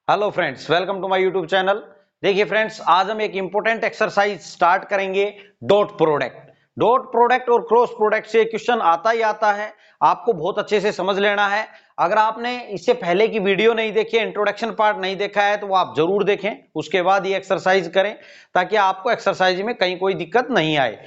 Hello friends, welcome to my YouTube channel. देखिए friends, आज हम एक इंपॉर्टेंट एक्सरसाइज स्टार्ट करेंगे। डॉट प्रोडक्ट और क्रॉस प्रोडक्ट से क्वेश्चन आता ही आता है, आपको बहुत अच्छे से समझ लेना है। अगर आपने इससे पहले की वीडियो नहीं देखी है, इंट्रोडक्शन पार्ट नहीं देखा है, तो वो आप जरूर देखें, उसके बाद ये एक्सरसाइज करें ताकि आपको एक्सरसाइज में कहीं कोई दिक्कत नहीं आए।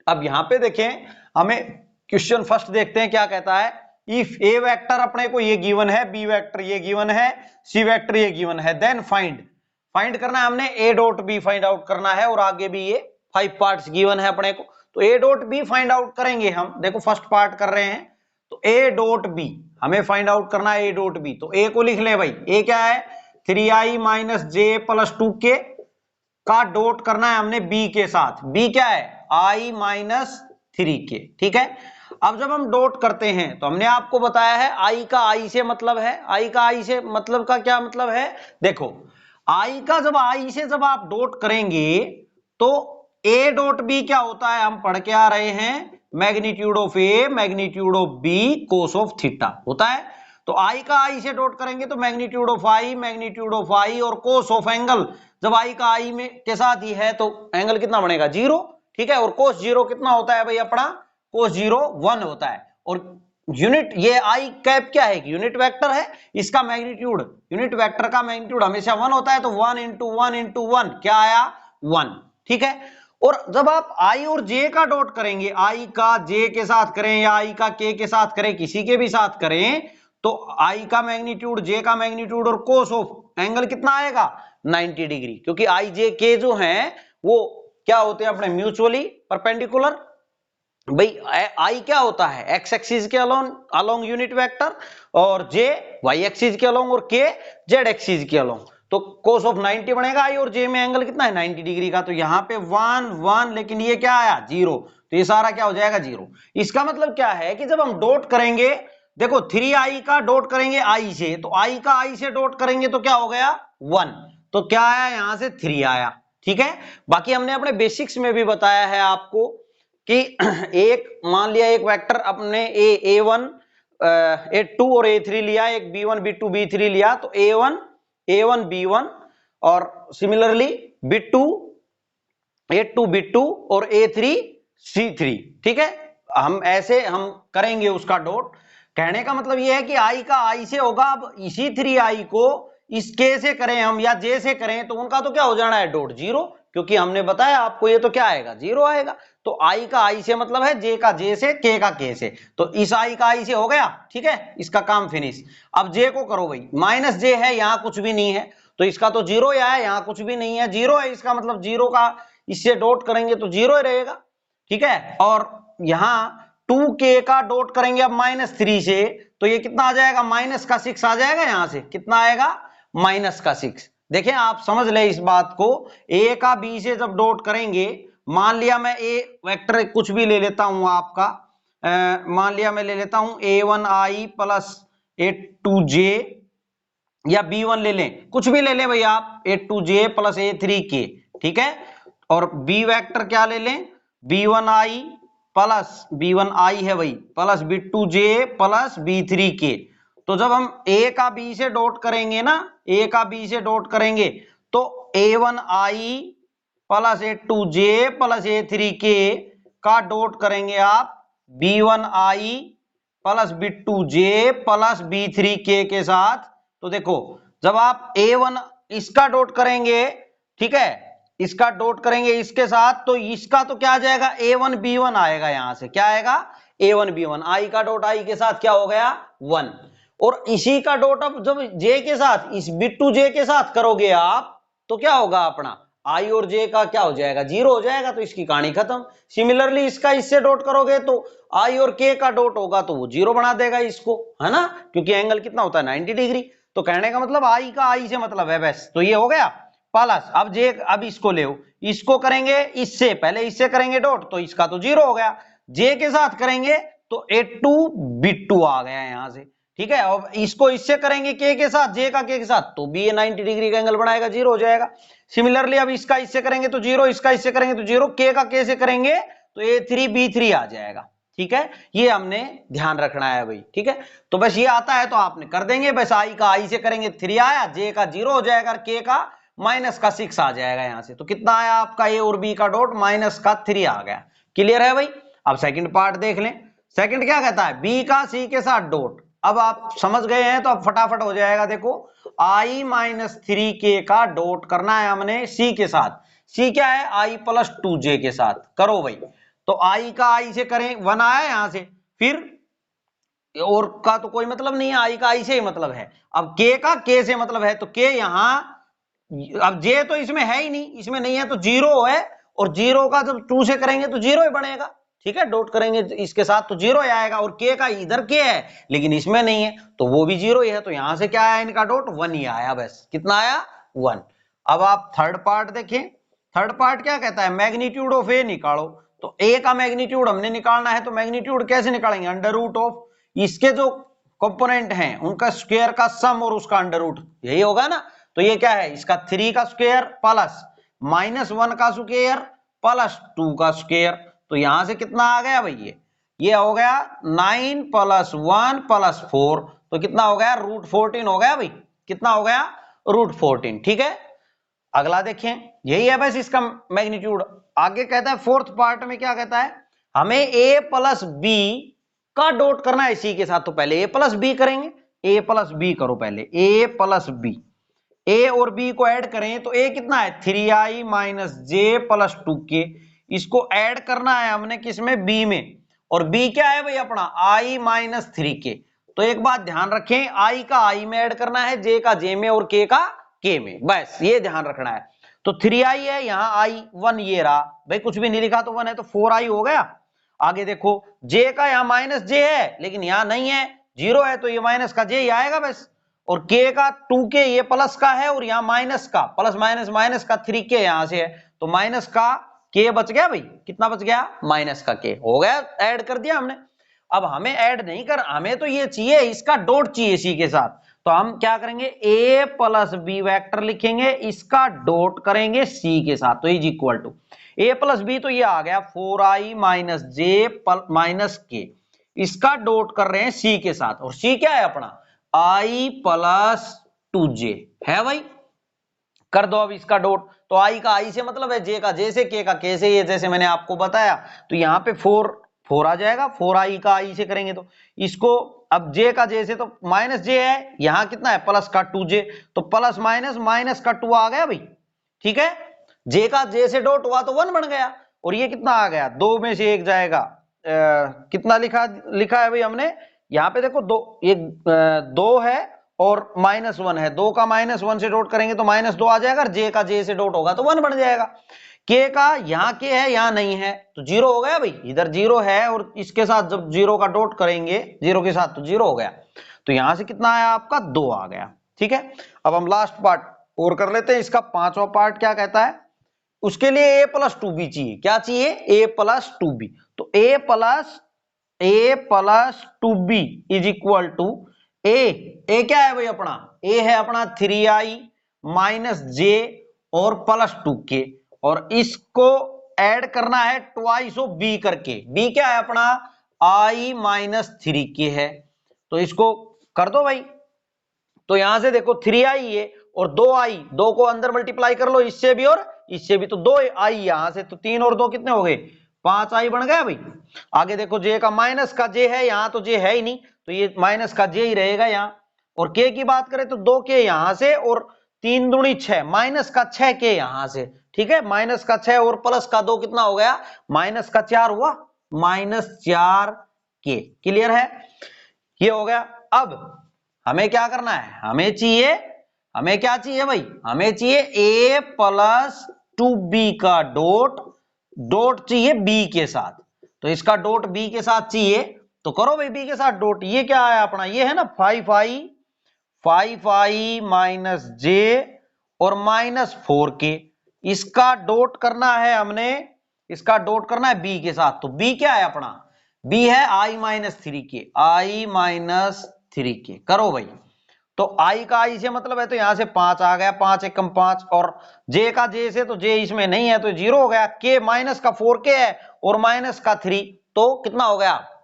अब यहाँ पे देखें, हमें क्वेश्चन फर्स्ट देखते हैं क्या कहता है। इफ ए वेक्टर अपने को ये गिवन है, बी वेक्टर ये गिवन है, सी वेक्टर ये गिवन है, देन फाइंड करना है हमने A dot B find out करना है। और आगे भी ये 5 पार्ट्स गिवन है अपने को, तो A dot B find out करेंगे हम। देखो फर्स्ट पार्ट कर रहे हैं, तो ए डॉट बी हमें फाइंड आउट करना है। ए डॉट बी, तो ए को लिख ले भाई। ए क्या है? 3i माइनस जे प्लस 2k का डॉट करना है हमने बी के साथ। बी क्या है? i minus 3k। ठीक है, अब जब हम डॉट करते हैं तो हमने आपको बताया है i का i से मतलब है। i का i से मतलब का क्या मतलब है? देखो i का जब i से जब आप डॉट करेंगे तो a डॉट b क्या होता है, हम पढ़ के आ रहे हैं, magnitude of a magnitude of b cos of theta होता है। तो i का i से डॉट करेंगे तो magnitude of i magnitude of i और कोस ऑफ एंगल, जब i का i में के साथ ही है तो एंगल कितना बनेगा? 0। ठीक है, और कोस 0 कितना होता है भाई अपना? कोस 0 1 होता है। और यूनिट, ये आई कैप क्या है? यूनिट वेक्टर है, इसका मैग्नीट्यूड, यूनिट वेक्टर का मैग्नीट्यूड हमेशा 1 होता है, तो 1 इंटू 1 इंटू 1 क्या आया? 1। ठीक है, और जब आप i और j का डॉट करेंगे, i का j के साथ करें या i का k के साथ करें, किसी के भी साथ करें, तो i का मैग्नीट्यूड, j का मैग्नीट्यूड और कोस ऑफ एंगल कितना आएगा? 90 डिग्री, क्योंकि i j k जो हैं वो क्या होते हैं अपने? Mutually perpendicular. भाई आई क्या होता है? एक्स एक्सिस के अलोंग यूनिट वेक्टर, और जे वाई एक्सिस के अलोंग, और के जेड एक्सिस के अलोंग। तो कोस ऑफ 90 बनेगा। आई और जे में एंगल कितना है? 90 डिग्री का। तो यहाँ पे 1 1, लेकिन ये क्या आया? 0। तो ये सारा क्या हो जाएगा? 0। इसका मतलब क्या है कि जब हम डॉट करेंगे, देखो 3i का डॉट करेंगे i से, तो i का i से डॉट करेंगे तो क्या हो गया? 1। तो क्या आया? यहां से 3 आया। ठीक है, बाकी हमने अपने बेसिक्स में भी बताया है आपको कि एक मान लिया, एक वेक्टर अपने a1 a2 और a3 लिया, एक b1 b2 b3 लिया, तो a1 b1 और सिमिलरली b2 a2 b2 और a3 c3। ठीक है, हम ऐसे हम करेंगे उसका डॉट। कहने का मतलब ये है कि i का i से होगा। अब इसी 3i को इस k से करें हम या j से करें तो उनका तो क्या हो जाना है? डॉट 0, क्योंकि हमने बताया आपको ये तो क्या आएगा? 0 आएगा। तो i का i से मतलब है j का j से, k का k से। तो इस i का i से हो गया। ठीक है, इसका काम फिनिश। अब j को करो भाई, माइनस j है, यहाँ कुछ भी नहीं है, तो इसका तो 0 ही आया, यहाँ कुछ भी नहीं है, 0 है, इसका मतलब 0 का इससे डॉट करेंगे तो 0 ही रहेगा। ठीक है, और यहाँ 2k का डॉट करेंगे अब -3 से, तो ये कितना आ जाएगा? -6 आ जाएगा। यहां से कितना आएगा? -6। देखें, आप समझ ले इस बात को। a का b से जब डॉट करेंगे, मान लिया मैं a वेक्टर कुछ भी ले लेता हूं आपका, मान लिया मैं ले लेता हूं a1i प्लस a2j, या b1 ले लें, कुछ भी ले लें भाई आप, a2j प्लस a3k। ठीक है, और b वेक्टर क्या ले लें? b1i प्लस b1i है भाई, प्लस b2j प्लस b3k। तो जब हम a का b से डॉट करेंगे ना, a का b से डॉट करेंगे, तो a1i plus a2j plus a3k का डॉट करेंगे आप b1i plus b2j plus b3k के साथ। तो देखो, जब आप a1 इसका डॉट करेंगे, ठीक है, इसका डॉट करेंगे इसके साथ, तो इसका तो क्या आ जाएगा? a1 b1 आएगा। यहां से क्या आएगा? a1 b1। i का डॉट i के साथ क्या हो गया? 1। और इसी का डॉट अब जब j के साथ, इस b2j के साथ करोगे आप, तो क्या होगा अपना? i और j का क्या हो जाएगा? 0 हो जाएगा। तो इसकी कहानी खत्म। सिमिलरली इसका इससे डॉट करोगे तो i और k का डॉट होगा तो वो 0 बना देगा इसको, है ना, क्योंकि एंगल कितना होता है? 90 डिग्री। तो कहने का मतलब i का i से मतलब है बस। तो ये हो गया प्लस। अब j, अब इसको ले, इसको करेंगे इससे, पहले इससे करेंगे डॉट, तो इसका तो 0 हो गया। j के साथ करेंगे तो a2 b2 आ गया यहां से। ठीक है, अब इसको इससे करेंगे k के साथ, j का k के साथ, तो भी ये 90 डिग्री का एंगल बनाएगा, 0 हो जाएगा। सिमिलरली अब इसका इससे करेंगे तो 0, इसका इससे करेंगे तो 0, k का k से करेंगे तो a3 b3 आ जाएगा। ठीक है, ये हमने ध्यान रखना है भाई। ठीक है, तो बस ये आता है तो आपने कर देंगे, बस आई का आई से करेंगे 3 आया, जे का 0 हो जाएगा, के का माइनस का 6 आ जाएगा यहां से। तो कितना आया आपका ए और बी का डॉट माइनस का 3 आ गया। क्लियर है भाई। अब सेकंड पार्ट देख लें। सेकंड क्या कहता है, बी का सी के साथ डॉट। अब आप समझ गए हैं तो अब फटाफट हो जाएगा। देखो आई माइनस 3 के का डॉट करना है हमने सी के साथ। सी क्या है, आई प्लस 2 जे के साथ। करो भाई। तो आई का आई से करें, 1 आया यहां से, फिर और का तो कोई मतलब नहीं है, आई का आई से ही मतलब है। अब के का के से मतलब है, तो के यहां, अब जे तो इसमें है ही नहीं, इसमें नहीं है तो 0 है, और 0 का जब 2 से करेंगे तो 0 ही बनेगा। ठीक है, डॉट करेंगे इसके साथ तो 0 ही आएगा, और के का इधर के है लेकिन इसमें नहीं है तो वो भी 0 ही है। तो यहां से क्या आया इनका डॉट, 1 ही आया, बस कितना आया, 1। अब आप थर्ड पार्ट देखें। थर्ड पार्ट क्या कहता है, मैग्नीट्यूड ऑफ ए निकालो। तो ए का मैग्नीट्यूड हमने निकालना है, तो मैग्नीट्यूड कैसे निकालेंगे, अंडर रूट ऑफ इसके जो कंपोनेंट हैं उनका स्क्वायर का सम और उसका अंडर रूट, यही होगा ना। तो ये क्या है, इसका 3 का स्क्वायर प्लस -1 का स्क्वायर प्लस 2 का स्क्वायर। तो यहां से कितना आ गया भाई, ये हो गया 9 + 1 + 4, तो कितना हो गया, √14 हो गया भाई। कितना हो गया, √14। ठीक है, अगला देखें, यही है बस इसका मैग्नीट्यूड। आगे कहता है फोर्थ पार्ट में क्या कहता है, हमें a + b का डॉट करना है सी के साथ। तो पहले a + b करेंगे, a + b करो पहले, a + b, a और b को ऐड करें तो a कितना है, 3i - j + 2k। इसको ऐड करना है हमने किसमें, b में, और b क्या है भाई अपना, i - 3k। तो एक बात ध्यान रखें, i का i में ऐड करना है, j का j में और k का k में, बस ये ध्यान रखना है। तो 3i है यहाँ, i 1 ये रहा भाई, कुछ भी नहीं लिखा तो 1 है, तो 4i हो गया। आगे देखो j का यहाँ -j है लेकिन यहाँ नहीं है, 0 है, तो ये माइनस का j ही आएगा बस। और k का 2k ये प्लस का है, और यहाँ माइनस का, प्लस माइनस माइनस का 3k यहाँ से है, तो माइनस का k बच गया भाई। कितना बच गया, माइनस का k हो गया, ऐड कर दिया हमने। अब हमें ऐड नहीं कर, हमें तो ये चाहिए, इसका डॉट चाहिए सी के साथ। तो हम क्या करेंगे, a + b वेक्टर लिखेंगे, इसका डॉट करेंगे सी के साथ, तो is equal to a + b, तो ये आ गया 4i - j - k। इसका डॉट कर रहे हैं सी के साथ, और सी क्या है अपना, i + 2j है भाई। कर दो अब इसका डॉट। तो i का i से मतलब है, j का j से, k का k से, ये जैसे मैंने आपको बताया। तो यहाँ पे 4 आ जाएगा, 4i का i से करेंगे तो इसको, अब j का j से तो -j है, यहाँ कितना है, प्लस का 2j, तो प्लस माइनस का 2 आ गया भाई। ठीक है, j का j से डॉट हुआ तो 1 बन गया, और ये कितना आ गया, 2 में से 1 जाएगा। कितना लिखा है भाई हमने, यहाँ पे देखो 2, ये 2 है और -1 है, 2 का -1 से डॉट करेंगे तो -2 आ जाएगा, j का j से डॉट होगा तो 1 बन जाएगा। k का यहाँ k है, यहाँ नहीं है, तो 0 हो गया भाई, इधर 0 है, और इसके साथ जब 0 का डॉट करेंगे 0 के साथ तो 0 हो गया। तो यहां से कितना आया आपका, 2 आ गया। ठीक है, अब हम लास्ट पार्ट और कर लेते हैं। इसका पांचवा पार्ट क्या कहता है, उसके लिए a + 2b चाहिए। क्या चाहिए, a + 2b। तो a + 2b is equal to a क्या है भाई अपना, a है अपना 3i - j और +2k, और इसको ऐड करना है ट्वाइस ऑफ b करके। b क्या है अपना, i - 3k है, तो इसको कर दो भाई। तो यहां से देखो 3i है और 2i, 2 को अंदर मल्टीप्लाई कर लो, इससे भी और इससे भी, तो 2i यहां से, तो 3 और 2 कितने हो गए, 5i बन गया भाई। आगे देखो j का माइनस का j है, यहां तो j है ही नहीं, तो ये माइनस का j ही रहेगा यहां। और k की बात करें तो 2k यहां से, और 3 दूनी 6, माइनस का 6k यहां से। ठीक है, माइनस का 6 और प्लस का 2 कितना हो गया, माइनस का 4 हुआ, -4k। क्लियर है, ये हो गया। अब हमें क्या करना है, हमें क्या चाहिए भाई, हमें चाहिए a + 2b का डॉट चाहिए b के साथ। तो इसका डॉट b के साथ चाहिए, तो करो भाई b के साथ डॉट। ये क्या है अपना, ये है ना 5i - j और -4k। इसका डॉट करना है हमने, इसका डॉट करना है b के साथ। तो b क्या है अपना, b है i - 3k। करो भाई। तो i का i से मतलब है, तो यहां से 5 आ गया, 5 एकम 5, और j का j से, तो j इसमें नहीं है तो 0 हो गया। k माइनस का 4k है और माइनस का 3, तो कितना हो गया,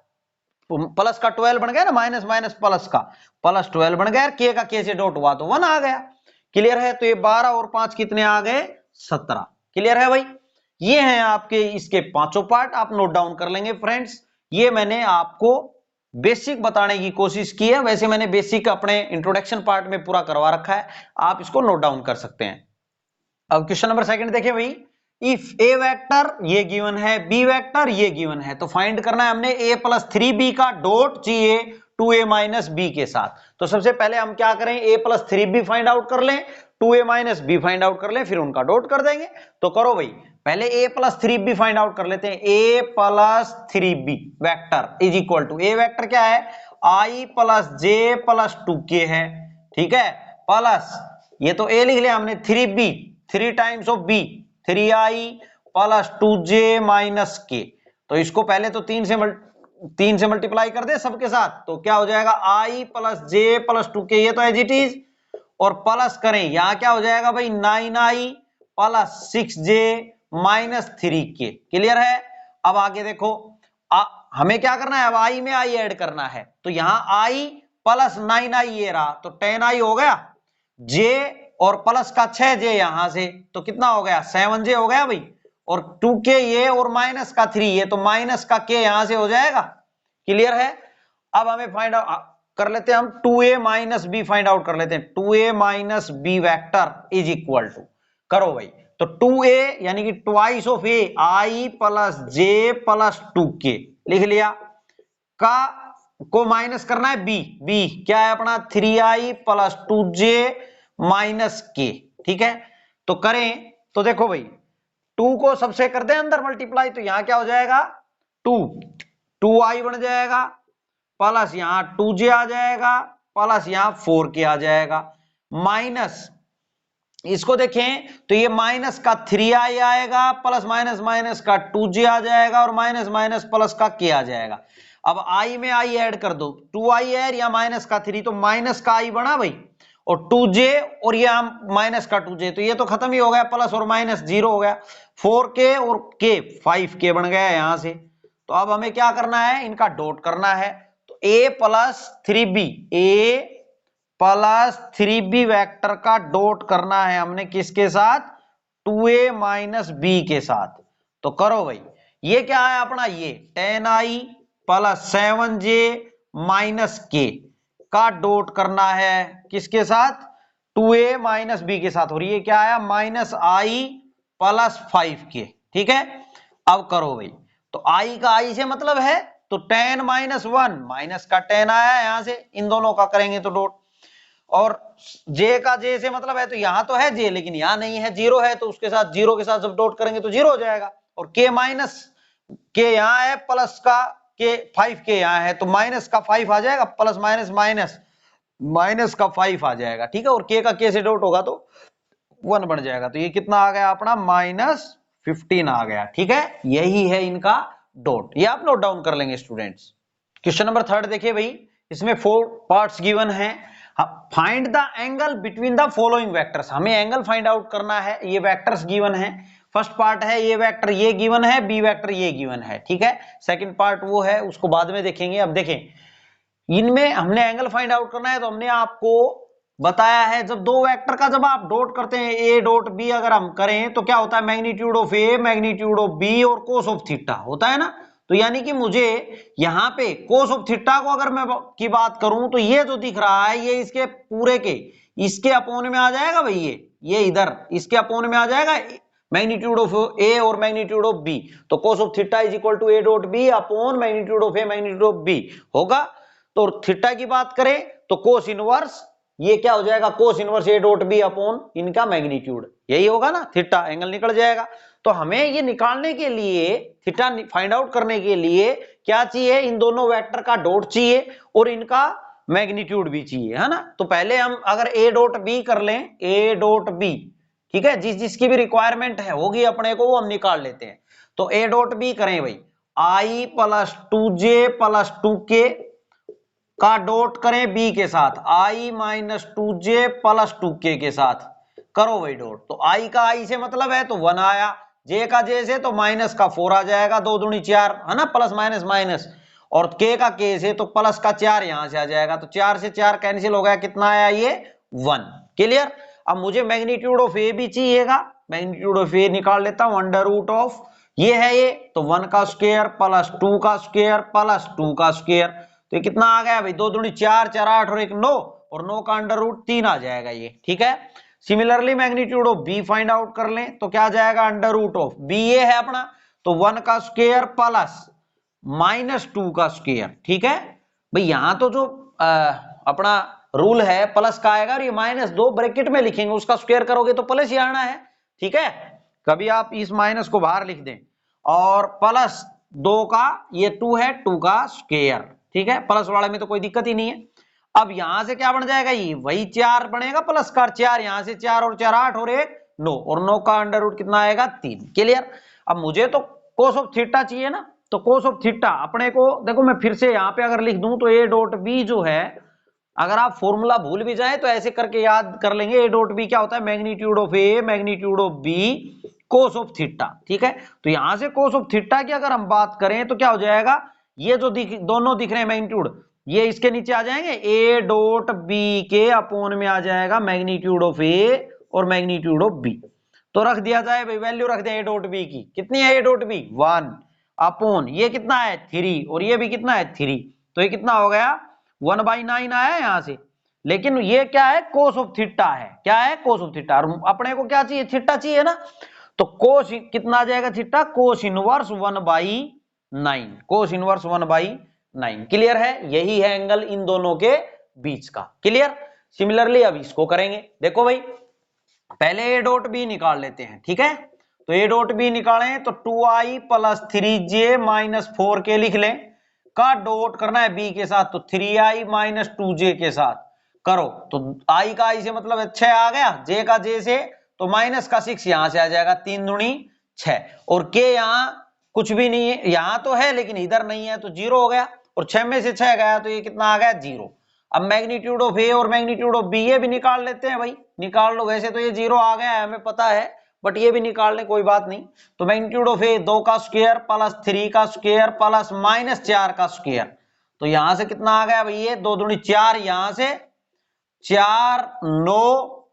प्लस का 12 बन गया ना, माइनस माइनस प्लस का प्लस 12 बन गया, के का के से डॉट हुआ तो 1 आ गया। क्लियर है? तो ये 12 और 5 कितने आ गए? 17। क्लियर है भाई? ये हैं आपके इसके पांचों पार्ट, आप नोट डाउन कर लेंगे फ्रेंड्स। ये मैंने आपको बेसिक बताने की कोशिश की है, वैसे मैंने बेसिक अपने इंट्रोडक्शन पार्ट में पूरा करवा रखा है, आप इसको नोट डाउन कर सकते हैं। अब क्वेश्चन नंबर सेकंड देखिए भाई, इफ ए वेक्टर ये गिवन है, बी वेक्टर ये गिवन है, तो फाइंड करना है हमने a प्लस 3b का डॉट चाहिए 2a माइनस बी के साथ। तो सबसे पहले हम क्या करें, a plus 3b find out कर लें, 2a minus B find out कर लें, फिर उनका डॉट कर देंगे। तो करो भाई, पहले a plus 3b find out कर लेते हैं। a plus 3b vector is equal to, a vector क्या है, i plus j plus 2k है, ठीक है, प्लस ये तो a लिख लिया हमने, 3b 3 times of b 3i plus 2j minus k। तो इसको पहले तो 3 से मल्टीप्लाई कर दे सबके साथ, तो क्या हो जाएगा i plus j plus 2k, ये तो एज इट इज, और प्लस करें यहां क्या हो जाएगा भाई 9i plus 6j minus 3k। Clear है? अब आगे देखो, हमें क्या करना है, अब i में i ऐड करना है, तो यहां i प्लस 9i ये रहा, तो 10i हो गया, j और प्लस का 6j यहां से, तो कितना हो गया 7j हो गया भाई, और 2k ये और माइनस का 3 ये, तो माइनस का k यहां से हो जाएगा। क्लियर है? अब हमें फाइंड आउट कर लेते हैं, हम 2a minus B find out कर लेते हैं। 2a minus B vector is equal to, करो भाई, तो 2a यानी कि twice of a i plus j plus 2k लिख लिया, का को माइनस करना है b क्या है अपना 3i plus 2j minus k। ठीक है, तो करें, तो देखो भाई 2 को सबसे कर दे अंदर मल्टीप्लाई, तो यहां क्या हो जाएगा 2i बन जाएगा, प्लस यहां 2j आ जाएगा, प्लस यहां 4k आ जाएगा, माइनस इसको देखें तो ये माइनस का 3i आएगा, प्लस माइनस माइनस का 2j आ जाएगा, और माइनस माइनस प्लस का k आ जाएगा। अब i में i ऐड कर दो, 2i है या माइनस का 3, तो माइनस का i बना भाई, और 2j और ये माइनस का 2j, तो ये तो खत्म ही हो गया, प्लस और माइनस 0 हो गया, 4k और k 5k बन गया यहां से। तो अब हमें क्या करना है, इनका डॉट करना है, तो a प्लस 3b वेक्टर का डॉट करना है हमने किसके साथ, 2a माइनस बी के साथ। तो करो भाई, ये क्या है अपना, ये 10i plus 7j minus k का डॉट करना है किसके साथ, 2a माइनस बी के साथ, और ये क्या आया माइनस i प्लस 5k। ठीक है, अब करो भाई, तो i का i से मतलब है, तो 10 माइनस 1 माइनस का 10 आया यहां से, इन दोनों का करेंगे तो डॉट, और j का j से मतलब है, तो यहां तो है j लेकिन यहां नहीं है, 0 है, तो उसके साथ 0 के साथ जब डॉट करेंगे तो 0 हो जाएगा, और k माइनस k यहां है, प्लस का k 5k यहां है, तो माइनस का 5 आ जाएगा, प्लस माइनस माइनस माइनस का 5 आ जाएगा। ठीक है, और k का k से डॉट होगा तो 1 बन जाएगा, तो ये कितना आ गया अपना माइनस 15 आ गया। ठीक है, यही है इनका डॉट, ये आप नोट डाउन कर लेंगे स्टूडेंट्स। क्वेश्चन नंबर 3 देखिए भाई, इसमें 4 पार्ट्स गिवन है, find the angle between the following vectors, हमें एंगल फाइंड आउट करना है, ये वेक्टर्स गिवन है। फर्स्ट पार्ट है ये वेक्टर ये गिवन है, बी वेक्टर ये गिवन है। ठीक है, सेकंड पार्ट वो है, उसको बाद में देखेंगे। अब देखें, इनमें हमने एंगल फाइंड आउट करना है, तो हमने आपको बताया है, जब दो वेक्टर का जब आप डॉट करते हैं ए डॉट बी अगर हम करें, तो क्या होता है magnitude of A magnitude of B और कोस ऑफ थीटा होता है ना। तो यानी कि मुझे यहां पे कोस ऑफ थीटा को अगर मैं की बात करूं, तो ये जो दिख रहा है ये इसके पूरे के इसके अपोन में आ जाएगा भाई, ये इधर इसके अपोन में आ जाएगा मैग्नीट्यूड ऑफ ए और मैग्नीट्यूड ऑफ बी। तो cos of theta is equal to A dot B upon magnitude of A magnitude of B होगा। तो थीटा की बात करें तो कोस इनवर्स, ये क्या हो जाएगा cos inverse A dot B upon इनका मैग्नीट्यूड, यही होगा ना, थीटा एंगल निकल जाएगा। तो हमें ये निकालने के लिए, थीटा फाइंड आउट करने के लिए क्या चाहिए, इन दोनों वेक्टर का डॉट चाहिए और इनका मैग्नीट्यूड भी चाहिए, है ना। तो पहले हम अगर ए डॉट बी कर लें, ए डॉट बी, ठीक है, जिसकी भी रिक्वायरमेंट है होगी अपने को, वो हम निकाल लेते हैं। तो ए डॉट बी करें भाई, आई प्लस 2j प्लस 2k का डॉट करें बी के साथ, i minus 2j plus 2k के साथ, करो भाई डॉट। तो i का i से मतलब है तो 1 आया, j का j से तो माइनस का 4 आ जाएगा, 2 दूनी 4 है ना, प्लस माइनस माइनस, और k का k से तो प्लस का 4 यहां से आ जाएगा, तो 4 से 4 कैंसिल हो गया, कितना आया ये 1। क्लियर। अब मुझे मैग्नीट्यूड ऑफ ए भी चाहिएगा, मैग्नीट्यूड ऑफ ए निकाल लेता हूं, अंडर रूट ऑफ ये है ये, तो 1 का स्क्वायर प्लस 2 का स्क्वायर प्लस 2 का स्क्वायर, तो ये कितना आ गया भाई, 2 दूनी 4, 4 8 और 1 9, और 9 का अंडर रूट 3 आ जाएगा ये। ठीक है। Similarly magnitude of B find out कर लें, तो क्या आ जाएगा, अंडर रूट ऑफ बी ये है अपना, तो 1 का स्क्वायर प्लस माइनस 2 का स्क्वायर। ठीक है भाई, यहां तो जो अपना रूल है प्लस का आएगा, और ये -2 ब्रैकेट में लिखेंगे, उसका स्क्वायर करोगे तो प्लस ही आना है। ठीक है, कभी आप इस माइनस को बाहर लिख दें, और प्लस 2 का ये 2 है, 2 का स्क्वायर। ठीक है, प्लस वाले में तो कोई दिक्कत ही नहीं है। अब यहां से क्या बन जाएगा, ये वही 4 बनेगा प्लस का 4, यहां से 4 और 4 8 और 1 9, और 9 का अंडर रूट कितना आएगा 3। क्लियर। अब मुझे तो कोस ऑफ थीटा चाहिए ना, तो कोस ऑफ थीटा अपने को देखो, मैं फिर से यहां पे अगर लिख दूं तो ए डॉट बी जो है, अगर आप फॉर्मूला भूल भी जाए तो ऐसे करके याद कर लेंगे, ए डॉट बी क्या होता है, magnitude of A magnitude of B cos of theta. ठीक है, तो यहां से कोस ऑफ थीटा की अगर हम बात करें तो क्या हो जाएगा, ये जो दोनों दिख रहे हैं मैग्नीट्यूड, ये इसके नीचे आ जाएंगे, ए डॉट बी के अपोन में आ जाएगा मैग्नीट्यूड ऑफ ए और मैग्नीट्यूड ऑफ बी। तो रख दिया जाए भाई, वैल्यू रख दें ए डॉट बी की, कितनी है ए डॉट बी 1 अपोन ये कितना है 3, और ये भी कितना है 3, तो ये कितना हो गया 1/9 आया यहां से। लेकिन ये क्या है, कोस ऑफ थीटा है, क्या है कोस ऑफ थीटा, अपने को क्या चाहिए, थीटा चाहिए ना, तो कोस कितना आ जाएगा theta, cos inverse 1/9, cos inverse 1/9। Clear है, यही है एंगल इन दोनों के बीच का। क्लियर। सिमिलरली अब इसको करेंगे, देखो भाई पहले ए डॉट बी निकाल लेते हैं। ठीक है, तो ए डॉट बी निकालें तो 2i + 3j - 4k लिख लें, का डॉट करना है बी के साथ, तो 3i - 2j के साथ करो, तो i का i से मतलब 6 आ गया, j का j से तो माइनस का 6 यहां से आ जाएगा, 3 दूनी 6, और k यहां कुछ भी नहीं है, यहां तो है लेकिन इधर नहीं है, तो 0 हो गया, और 6 में से 6 गया तो ये कितना आ गया 0। अब मैग्नीट्यूड ऑफ ए और मैग्नीट्यूड ऑफ बी ये भी निकाल लेते हैं भाई, निकाल लो, वैसे तो ये 0 आ गया है हमें पता है, बट ये भी निकाल ले कोई बात नहीं। तो मैग्नीट्यूड ऑफ ए 2 का स्क्वायर प्लस 3 का स्क्वायर प्लस -4 का स्क्वायर, तो यहां से कितना आ गया भाई, ये 2 दूनी 4, यहां से 4 9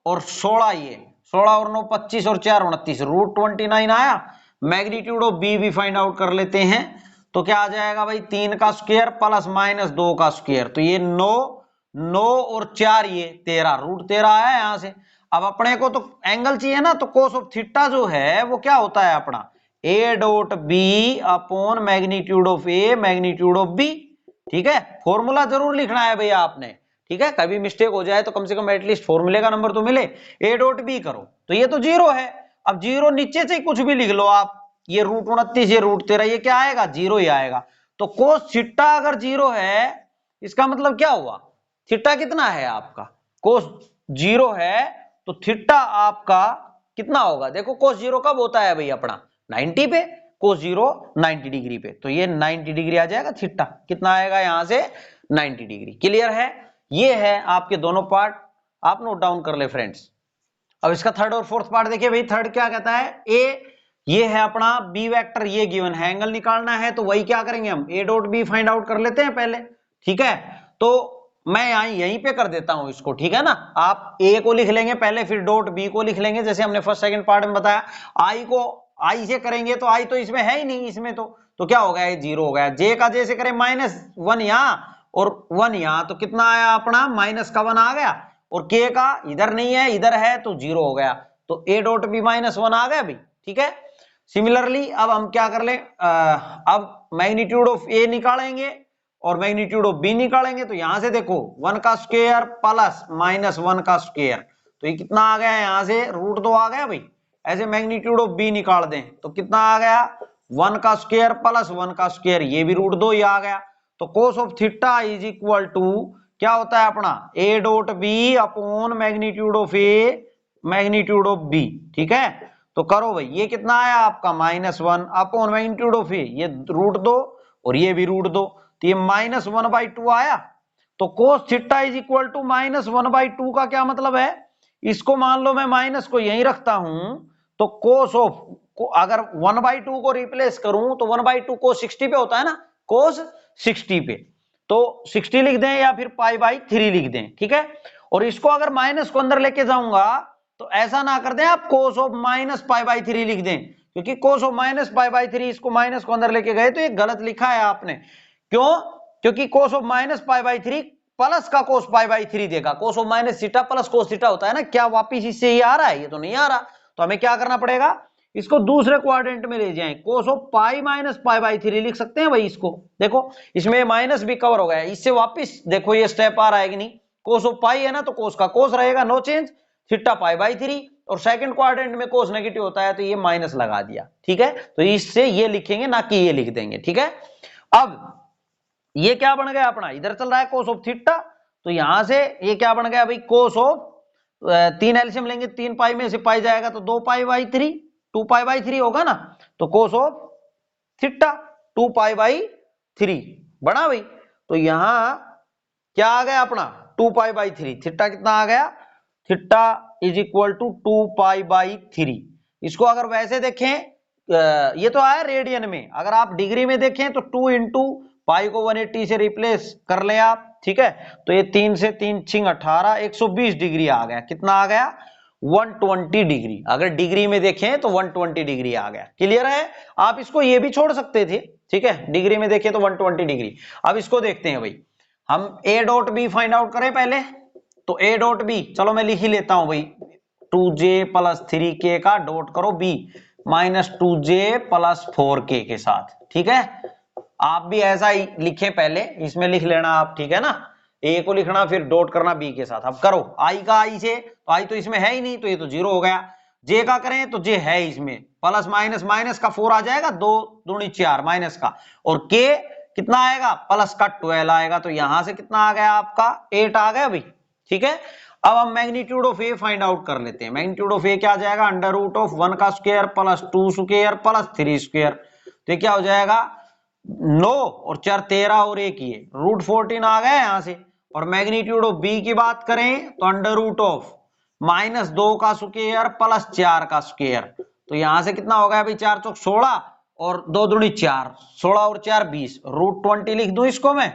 और 16, ये 16 और 9 25 और 4 29, रूट 29 आया। मैग्नीट्यूड ऑफ बी भी फाइंड आउट कर लेते हैं, तो क्या आ जाएगा भाई 3 का स्क्वायर प्लस -2 का स्क्वायर, तो ये 9 9 और 4 ये 13, रूट 13 आया यहां से। अब अपने को तो एंगल चाहिए ना, तो कोस ऑफ थीटा जो है वो क्या होता है अपना, A dot B upon magnitude of A magnitude of B. ठीक है, फॉर्मूला जरूर लिखना है भैया आपने। ठीक है, कभी मिस्टेक हो जाए तो कम से कम एटलीस्ट फॉर्मूले का नंबर तो मिले। ए डॉट बी करो, तो ये तो 0 है, अब 0 नीचे से कुछ भी लिख लो आप, ये रूट 29 ये रूट 13, ये क्या आएगा 0 ही आएगा। तो कोस थीटा अगर 0 है, इसका मतलब क्या हुआ, थीटा कितना है आपका, कोस 0 है, तो थीटा आपका कितना होगा, देखो कोस 0 कब होता है भाई अपना 90 पे, कोस 0 90 डिग्री पे, तो ये 90 डिग्री आ जाएगा थीटा, कितना आएगा यहां से 90 डिग्री। क्लियर है, ये है आपके दोनों पार्ट, आप नोट डाउन कर ले फ्रेंड्स। अब इसका थर्ड और फोर्थ पार्ट देखिए भाई, थर्ड क्या कहता है, ए ये है अपना बी वेक्टर, ये गिवन है, एंगल निकालना है, तो वही क्या करेंगे हम, A dot B find out कर लेते हैं पहले। ठीक है, तो मैं यहीं पे कर देता हूं इसको। ठीक है ना, आप ए को लिख लेंगे पहले, फिर डॉट बी को लिख लेंगे, जैसे हमने फर्स्ट सेकंड पार्ट में बताया। आई को आई से करेंगे तो आई तो इसमें है ही नहीं, इसमें तो क्या हो गया, ये 0 हो गया। जे का जे से करें -1 यहां और 1 यहां, तो कितना आया अपना -1 आ गया, और के का इधर नहीं है इधर है, तो 0 हो गया, तो ए डॉट बी -1 आ गया भाई। ठीक है, सिमिलरली अब हम क्या कर ले, अब मैग्नीट्यूड ऑफ ए निकालेंगे और मैग्नीट्यूड ऑफ बी निकालेंगे, तो यहां से देखो 1 का स्क्वायर प्लस -1 का स्क्वायर, तो ये कितना आ गया यहां से रूट 2 आ गया भाई। ऐसे मैग्नीट्यूड ऑफ बी निकाल दें तो कितना आ गया 1 का स्क्वायर प्लस 1 का स्क्वायर, ये भी रूट 2 ही आ गया। तो cos of theta is equal to क्या होता है अपना, A dot B upon magnitude of A magnitude of B. ठीक है, तो करो भाई, ये कितना आया आपका -1 अपॉन मैग्नीट्यूड ऑफ ए, ये रूट 2 और ये भी रूट 2, तो ये -1/2 आया। तो cos theta is equal to -1/2 का क्या मतलब है, इसको मान लो मैं माइनस को यहीं रखता हूं, तो कोस ऑफ अगर 1/2 को रिप्लेस करूं तो 1/2 कोस 60 पे होता है ना, कोस 60 पे, तो 60 लिख दें या फिर π/3 लिख दें, ठीक है। और इसको अगर माइनस को अंदर लेके जाऊंगा तो ऐसा ना कर दें आप cos ऑफ माइनस π/3 लिख दें, क्योंकि cos ऑफ माइनस π/3 इसको माइनस को अंदर लेके गए तो ये गलत लिखा है आपने। क्यों? क्योंकि cos ऑफ माइनस π/3 प्लस का cos π/3 देगा। cos of minus theta plus cos theta होता है ना, क्या वापिस इससे ये आ रहा है? ये तो नहीं आ रहा। तो हमें क्या करना पड़ेगा, इसको दूसरे क्वाड्रेंट में ले जाएं, cos ऑफ पाई माइनस π/3 लिख सकते हैं भाई। इसको देखो, इसमें माइनस भी कवर हो गया, इससे वापिस देखो ये स्टेप आ रहा है कि नहीं, cos ऑफ पाई है ना तो cos का cos रहेगा, नो चेंज, थीटा π/3, और सेकंड क्वाड्रेंट में cos नेगेटिव होता है तो ये माइनस लगा दिया, ठीक है। तो इससे ये लिखेंगे ना कि ये लिख देंगे, ठीक है। अब ये क्या बन गया अपना, इधर चल रहा है cos ऑफ थीटा, तो यहां से ये क्या बन गया भाई, cos ऑफ 3 एलसीएम लेंगे, 3 पाई में से पाई जाएगा तो 2π/3, 2π/3 होगा ना, तो cos ऑफ थीटा 2π/3 बना भाई। तो यहां क्या आ गया अपना 2π/3, थीटा कितना आ गया, थीटा इज इक्वल टू 2π/3। इसको अगर वैसे देखें, ये तो आया रेडियन में, अगर आप डिग्री में देखें तो 2 इंटू पाई को 180 से रिप्लेस कर लें आप, ठीक है। तो ये 3 से 3 6 18, 120 डिग्री आ गया। कितना आ गया, 120 डिग्री। अगर डिग्री में देखें तो 120 डिग्री आ गया। क्लियर है? आप इसको ये भी छोड़ सकते थे, ठीक है, डिग्री में देखें तो 120 डिग्री। अब इसको देखते हैं भाई, हम a dot B find out करें पहले। तो a डॉट बी, चलो मैं लिख ही लेता हूं भाई, 2j प्लस 3k का डॉट करो b minus 2j plus 4k के साथ, ठीक है। आप भी ऐसा ही लिखें पहले, इसमें लिख लेना आप, ठीक है ना, a को लिखना फिर डॉट करना b के साथ। अब करो i का i से, तो i तो इसमें है ही नहीं तो ये तो 0 हो गया। j का करें तो j है इसमें, प्लस माइनस माइनस का 4 आ जाएगा, 2 दूनी 4 माइनस का, और k कितना आएगा, प्लस का 12 आएगा। तो यहां से कितना आ गया आपका 8 आ गया भाई, ठीक है। अब हम magnitude of A find out कर लेते हैं। मैग्नीट्यूड ऑफ ए क्या आ जाएगा, अंडर रूट ऑफ 1 का square plus 2 square plus 3 square. तो क्या हो जाएगा 9 और 4 13 और 1 ये रूट 14 आ गया यहां से। और मैग्नीट्यूड ऑफ बी की बात करें तो अंडर रूट ऑफ माइनस 2 का स्क्वायर प्लस 4 का स्क्वायर। तो यहां से कितना हो गया भाई, 4 चौक 16 और 2 दूनी 4, 16 और 4 20, रूट 20 लिख दूं इसको मैं,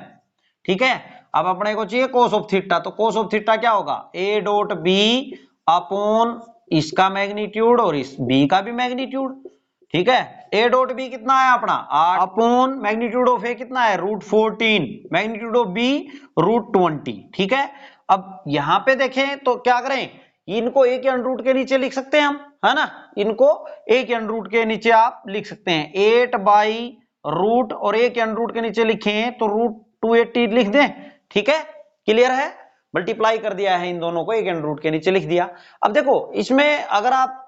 ठीक है। अब अपने को चाहिए cos ऑफ थीटा, तो cos ऑफ थीटा क्या होगा, a डॉट बी अपॉन इसका मैग्नीट्यूड और इस b का भी मैग्नीट्यूड, ठीक है। a डॉट बी कितना है अपना 8 अपॉन मैग्नीट्यूड ऑफ a कितना है root 14, magnitude of b root 20, ठीक है। अब यहां पे देखें तो क्या करें, इनको a के अंडर रूट के नीचे लिख सकते हैं हम, है ना, इनको a के अंडर रूट के नीचे आप लिख सकते हैं, 8 बाई रूट और a के अंडर रूट के नीचे लिखें तो रूट 280 लिख दें, ठीक है। क्लियर है? मल्टीप्लाई कर दिया है इन दोनों को, एक अंडर रूट के नीचे लिख दिया। अब देखो इसमें अगर आप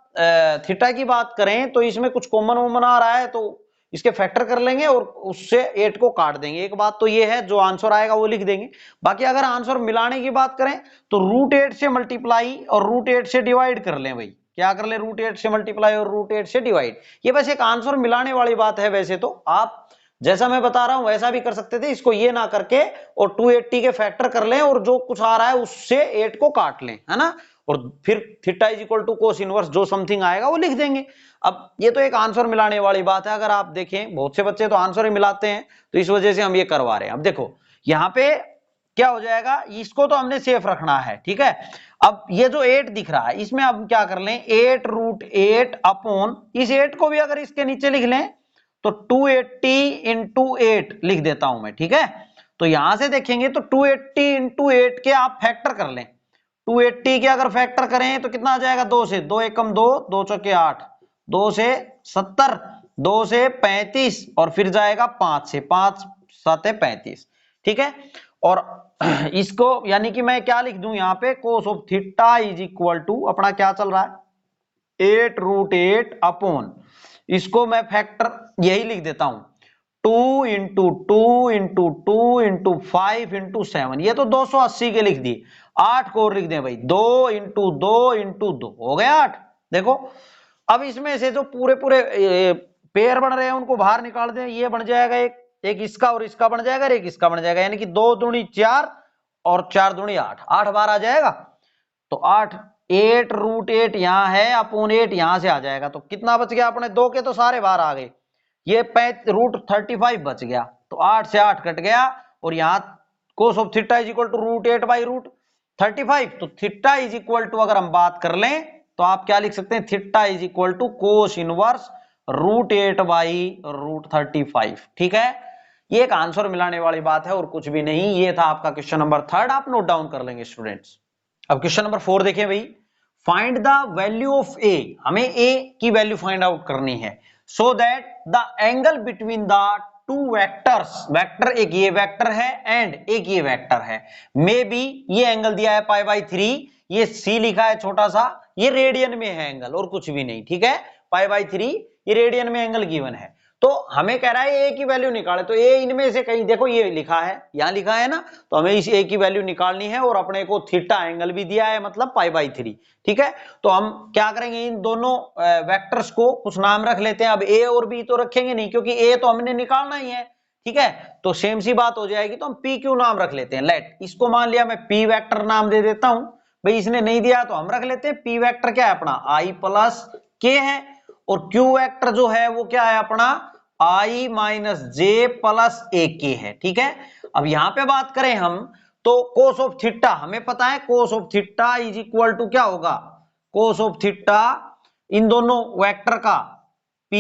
थीटा की बात करें तो इसमें कुछ कॉमन वॉमन आ रहा है तो इसके फैक्टर कर लेंगे और उससे 8 को काट देंगे। एक बात तो ये है, जो आंसर आएगा वो लिख देंगे। बाकी अगर आंसर मिलाने की बात करें तो रूट 8 से मल्टीप्लाई और रूट 8 से डिवाइड कर लें भाई। क्या कर ले, रूट 8 से मल्टीप्लाई और रूट 8 से डिवाइड। ये बस एक आंसर मिलाने वाली बात है। वैसे तो आप जैसा मैं बता रहा हूं वैसा भी कर सकते थे, इसको ये ना करके और 280 के फैक्टर कर लें और जो कुछ आ रहा है उससे 8 को काट लें, है ना, और फिर theta is equal to cos inverse जो समथिंग आएगा वो लिख देंगे। अब ये तो एक आंसर मिलाने वाली बात है। अगर आप देखें बहुत से बच्चे तो आंसर ही मिलाते हैं, तो इस वजह से हम ये करवा रहे हैं। अब देखो यहाँ पे क्या हो जाएगा, इसको तो हमने सेफ रखना है, ठीक है। अब ये जो 8 दिख रहा है इसमें अब क्या कर लें, 8 रूट 8 अपॉन इस 8 को भी अगर इसके नीचे लिख लें तो 280 इंटू 8 लिख देता हूं मैं, ठीक है। तो यहां से देखेंगे तो 280 इंटू 8 के आप फैक्टर कर लें। 280 के अगर फैक्टर करें तो कितना आ जाएगा, 2 से 2 एकम 2, 2 चौके 8, 2 से 70, 2 से 35 और फिर जाएगा 5 से 5 7 35, ठीक है। और इसको यानी कि मैं क्या लिख दूं यहाँ पे, cos of theta is equal to अपना क्या चल रहा है 8 रूट 8 अपॉन, इसको मैं फैक्टर यही लिख देता हूं 2 इंटू 2 इंटू 2 इंटू 5 इंटू 7, ये तो 280 के लिख दिए। 8 को और लिख दें भाई, 2 इंटू 2 इंटू 2 हो गया 8। देखो अब इसमें से जो पूरे पूरे पेयर बन रहे हैं उनको बाहर निकाल दें, ये बन जाएगा एक इसका और इसका बन जाएगा, एक इसका बन जाएगा, यानी कि 2 दूनी 4 और 4 दूनी 8, 8 बार आ जाएगा। तो 8 रूट 8 यहां है अपॉन 8 यहां से आ जाएगा। तो कितना बच गया अपने, 2 के तो सारे बाहर आ गए, ये रूट 35 बच गया। तो तो 8 से 8 कट गया और यहाँ cos of theta is equal to √8/√35। तो थीटा इज इक्वल टू अगर हम बात कर लें तो आप क्या लिख सकते हैं, theta is equal to cos inverse √8/√35। ठीक है, ये एक आंसर मिलाने वाली बात है और कुछ भी नहीं। ये था आपका क्वेश्चन नंबर 3, आप नोट डाउन कर लेंगे स्टूडेंट्स। अब क्वेश्चन नंबर 4 देखिए भाई, फाइंड द वैल्यू ऑफ ए, हमें ए की वैल्यू फाइंड आउट करनी है, so that the angle between the two vectors, vector एक ये वेक्टर है एंड एक ये वेक्टर है, मे बी ये एंगल दिया है π/3, ये सी लिखा है छोटा सा, ये रेडियन में है एंगल और कुछ भी नहीं। ठीक है, π/3 ये रेडियन में एंगल गिवन है। तो हमें कह रहा है ए की वैल्यू निकाले, तो ए इनमें से कहीं देखो ये लिखा है, यहां लिखा है ना, तो हमें इस ए की वैल्यू निकालनी है और अपने को थीटा एंगल भी दिया है, मतलब π/3। ठीक है, तो हम क्या करेंगे, इन दोनों वेक्टर्स को कुछ नाम रख लेते हैं। अब ए और बी तो रखेंगे नहीं क्योंकि ए तो हमने निकालना ही है। ठीक है, तो सेम सी बात हो जाएगी, तो हम पी क्यू नाम रख लेते हैं। लेट, इसको मान लिया मैं पी वेक्टर नाम दे देता हूं भाई, इसने नहीं दिया तो हम रख लेते हैं पी वेक्टर क्या है अपना आई प्लस के है, और क्यू वेक्टर जो है वो क्या है अपना आई माइनस जे प्लस ए के है। ठीक है, अब यहां पे बात करें हम तो कोस ऑफ थीटा हमें पता है, cos of theta is equal to क्या होगा, कोस ऑफ थीटा इन दोनों वेक्टर का P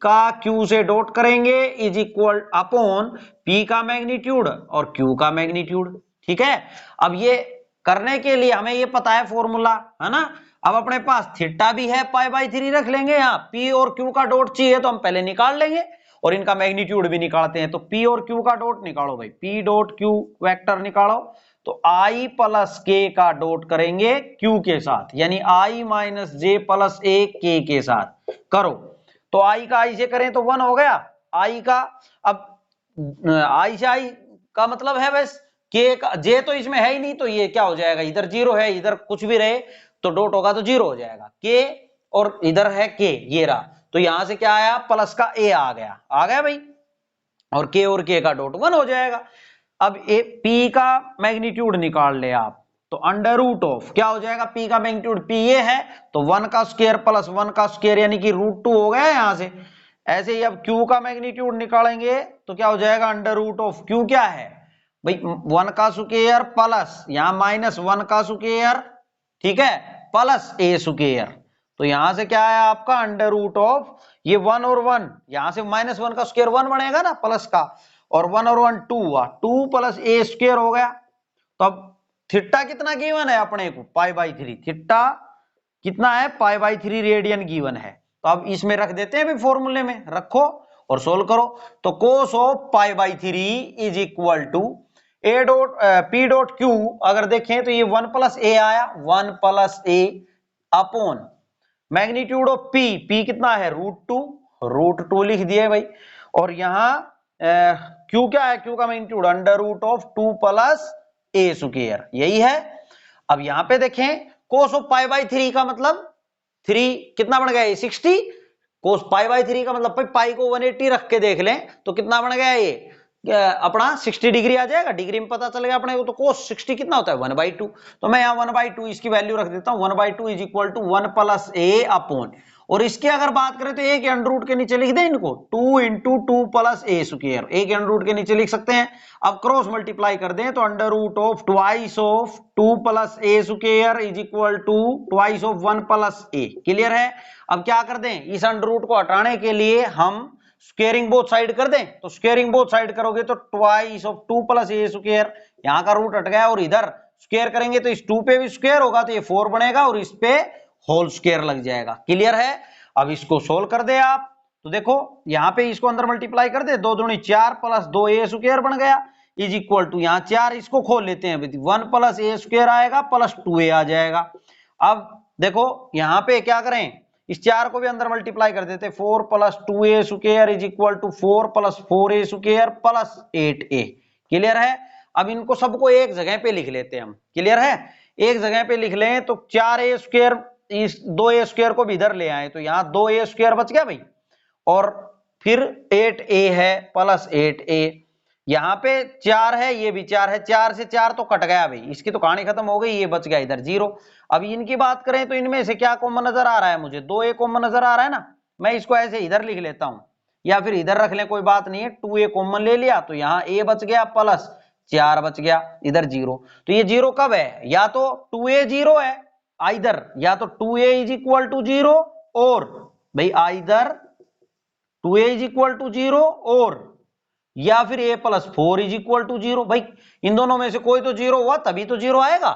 का Q से डॉट करेंगे इज इक्वल अपॉन P का मैग्नीट्यूड और Q का मैग्नीट्यूड। ठीक है, अब ये करने के लिए हमें ये पता है फॉर्मूला, है ना। अब अपने पास थीटा भी है, π/3 रख लेंगे, यहाँ P और Q का डॉट चाहिए तो हम पहले निकाल लेंगे और इनका मैग्नीट्यूड भी निकालते हैं। तो P और Q का डॉट निकालो भाई, P डॉट Q वेक्टर निकालो, तो I प्लस K का डॉट करेंगे Q के साथ, यानी I minus J plus A K के साथ करो। तो I का I से करें तो 1 हो गया, I का, अब I से I का मतलब है बस K का, J तो इसमें है ही नहीं, तो ये क्या हो जाएगा, इधर 0 है, इधर कुछ भी रहे तो डॉट होगा तो 0 हो जाएगा। K और इधर है K, ये रहा, तो यहां से क्या आया, प्लस का A आ गया भाई, और K और K का डॉट 1 हो जाएगा। अब P का मैग्नीट्यूड निकाल ले आप, तो अंडर रूट ऑफ क्या हो जाएगा, P का मैग्नीट्यूड P ये है तो 1 का स्क्वायर प्लस 1 का स्क्वायर यानी कि √2 हो गया यहां से। ऐसे ही अब Q का मैग्नीट्यूड निकालेंगे तो क्या हो जाएगा, अंडर रूट ऑफ Q क्या है भाई, 1 का स्क्वायर प्लस यहाँ माइनस 1 का स्क्वायर, ठीक है, प्लस A स्क्वायर। तो यहां से क्या है आपका अंडर रूट ऑफ ये 1 और 1, यहां से माइनस 1 का स्क्वायर 1 बनेगा ना प्लस का, और 1 और 1 2 हुआ, 2 प्लस A स्क्वायर हो गया। तो अब थीटा कितना गिवन है अपने को, π/3, थीटा कितना है, π/3 रेडियन गिवन है। तो अब इसमें रख देते हैं भी, फॉर्मूले में रखो और सोल्व करो। तो cos of π/3 is equal to A dot P dot Q, अगर देखें तो ये 1 प्लस A आया, 1 plus A upon magnitude of P कितना है, √2 लिख दिए भाई, और यहाँ Q क्या है, Q का magnitude under root of 2 plus A square, यही है। अब यहां पे देखें कोस ऑफ π/3 का मतलब 3 कितना बन गया, 60, कोस π/3 का मतलब पाई को 180 रख के देख लें तो कितना बन गया, ये अपना 60 डिग्री आ जाएगा, डिग्री में पता चलेगा अपने को। तो कोस 60 कितना होता है, 1/2। तो मैं यहाँ 1/2 इसकी वैल्यू रख देता हूँ, 1/2 is equal to 1 plus A upon, और इसकी अगर बात करें तो A के अंडर रूट के नीचे लिख दें इनको, 2 into 2 plus A square, A के अंडर रूट के नीचे लिख सकते हैं। अब क्रॉस मल्टीप्लाई कर दें तो under root of twice of 2 plus A square is equal to twice of 1 plus A। Clear है। अब क्या कर दें, इस अंडर रूट को हटाने के लिए हम स्क्वेयरिंग बोथ साइड कर दें, तो स्क्वेयरिंग बोथ साइड करोगे तो twice of 2 plus A square, यहाँ का रूट हट गया, और इधर स्क्वेयर करेंगे तो इस 2 पे भी स्क्वेयर होगा तो ये 4 बनेगा और इस पे होल स्क्वायर लग जाएगा। क्लियर है। अब इसको सोल्व कर दे आप, तो देखो यहाँ पे इसको अंदर मल्टीप्लाई कर दे, 2 दूनी 4 प्लस 2A स्क्वायर बन गया इज इक्वल टू, यहाँ 4 इसको खोल लेते हैं, 1 प्लस A स्क्वायर आएगा प्लस 2A आ जाएगा। अब देखो यहाँ पे क्या करें, इस 4 को भी अंदर मल्टीप्लाई कर देते, 4 plus 2A square is equal to 4 plus 4A square plus 8A। Clear है। अब इनको सबको एक जगह पे लिख लेते हैं हम। क्लियर है, एक जगह पे लिख लें तो 4A स्क्वायर, इस 2A स्क्वायर को भी इधर ले आए तो यहाँ 2A स्क्वायर बच गया भाई, और फिर 8A है प्लस 8A, यहाँ पे 4 है, ये भी 4 है, 4 से 4 तो कट गया भाई, इसकी तो कहानी खत्म हो गई, ये बच गया इधर 0। अब इनकी बात करें तो इनमें से क्या कॉमन नजर आ रहा है मुझे, 2A कॉमन नजर आ रहा है ना, मैं इसको ऐसे इधर लिख लेता हूं, या फिर इधर रख लें, कोई बात नहीं है, 2a कॉमन ले लिया तो यहाँ a बच गया प्लस 4 बच गया, इधर 0। तो ये 0 कब है, या तो 2a 0 है आइदर, या तो 2a इज इक्वल टू 0 और भाई either 2a is equal to 0 और या फिर a plus 4 is equal to 0। भाई इन दोनों में से कोई तो 0 हुआ तभी तो 0 आएगा।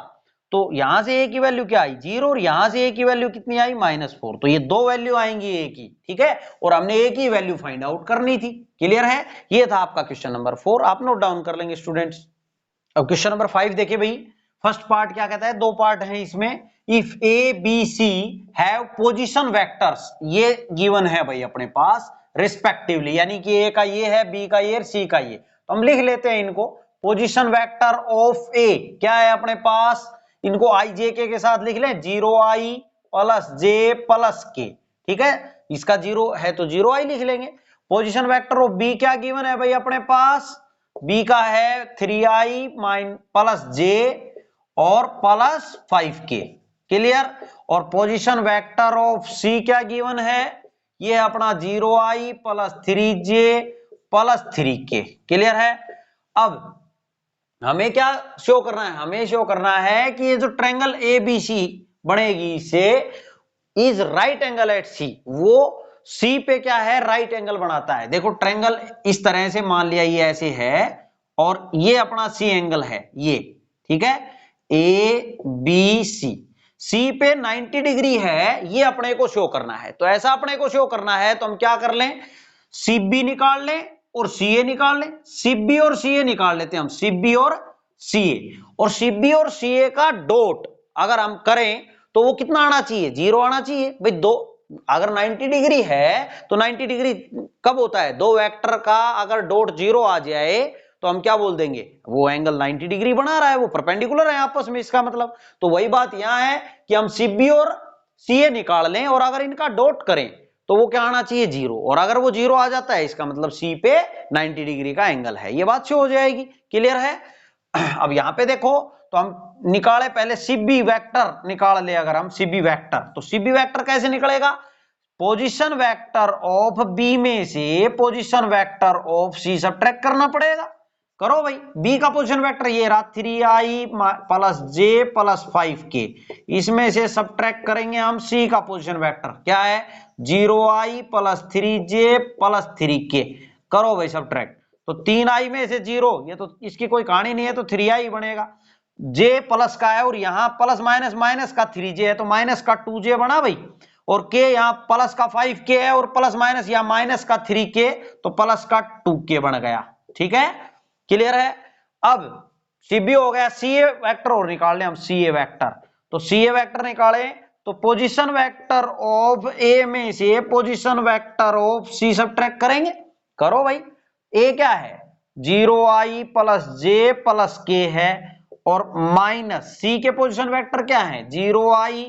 तो यहां से a की वैल्यू क्या आई 0 और यहां से a की वैल्यू कितनी आई -4। तो ये दो वैल्यू आएंगी a की, ठीक है, और हमने a की वैल्यू फाइंड आउट करनी थी। क्लियर है, ये था आपका क्वेश्चन नंबर 4, आप नोट डाउन कर लेंगे स्टूडेंट्स। अब क्वेश्चन नंबर 5 देखिए भाई, फर्स्ट पार्ट क्या कहता है, दो पार्ट हैं इसमें। If A B C have position vectors, ये गिवन है भाई अपने पास रिस्पेक्टिवली, यानी कि ए का ये है, बी का ये, सी का ये, तो हम लिख लेते हैं इनको। पोजीशन वेक्टर ऑफ ए क्या है अपने पास, इनको आई जे के साथ लिख लें, 0i प्लस जे प्लस के, ठीक है, इसका 0 है तो 0i लिख लेंगे। पोजीशन वेक्टर ऑफ बी क्या गिवन है भाई अपने पास, बी का है 3i प्लस जे और प्लस 5k, क्लियर। और पोजीशन वेक्टर ऑफ सी क्या गिवन है, ये अपना 0i plus 3j plus 3k, clear है। अब हमें क्या शो करना है, हमें शो करना है कि ये जो ट्रायंगल ABC बनेगी इससे इज राइट एंगल एट सी, वो सी पे क्या है राइट एंगल बनाता है। देखो ट्रायंगल इस तरह से मान लिया ये ऐसे है और ये अपना सी एंगल है ये, ठीक है, ABC, सी पे 90 डिग्री है, ये अपने को शो करना है। तो ऐसा अपने को शो करना है तो हम क्या कर लें, CB निकाल लें और CA निकाल लें, CB और CA निकाल लेते हैं हम, CB और CA, और CB और CA का डॉट अगर हम करें तो वो कितना आना चाहिए, 0 आना चाहिए भाई। दो अगर 90 डिग्री है तो 90 डिग्री कब होता है, दो वेक्टर का अगर डॉट 0 आ जाए तो हम क्या बोल देंगे, वो एंगल 90 डिग्री बना रहा है, वो परपेंडिकुलर है आपस में, इसका मतलब। तो वही बात यहां है कि हम CB और CA निकाल लें और अगर इनका डॉट करें तो वो क्या आना चाहिए 0, और अगर वो 0 आ जाता है इसका मतलब C पे 90 डिग्री का एंगल है, ये बात शो हो जाएगी, क्लियर है। अब यहां पे देखो तो हम निकाले पहले CB वेक्टर निकाल ले, अगर हम CB वेक्टर, तो CB वेक्टर कैसे निकलेगा, पोजीशन वेक्टर ऑफ B में से position vector of C subtract करना पड़ेगा। करो भाई, B का पोजीशन वेक्टर ये रहा 3i plus j plus 5k, इसमें से सब्ट्रैक्ट करेंगे हम C का पोजीशन वेक्टर, क्या है 0i plus 3j plus 3k। करो भाई सब्ट्रैक्ट, तो 3i में से 0, ये तो इसकी कोई कहानी नहीं है, तो 3i बनेगा, j प्लस का है और यहाँ प्लस माइनस माइनस का 3j है तो माइनस का 2j बना भाई, और k यहाँ प्लस का 5k है और प्लस माइनस यहाँ माइनस का 3k तो प्लस का 2k बन गया, ठीक है, क्लियर है। अब CB हो गया, CA वेक्टर और निकाल लें हम CA वेक्टर, तो CA वेक्टर निकाले तो पोजीशन वेक्टर ऑफ A में से position vector of C subtract करेंगे। करो भाई, A क्या है 0i plus j plus k है और माइनस C के पोजीशन वेक्टर क्या है 0i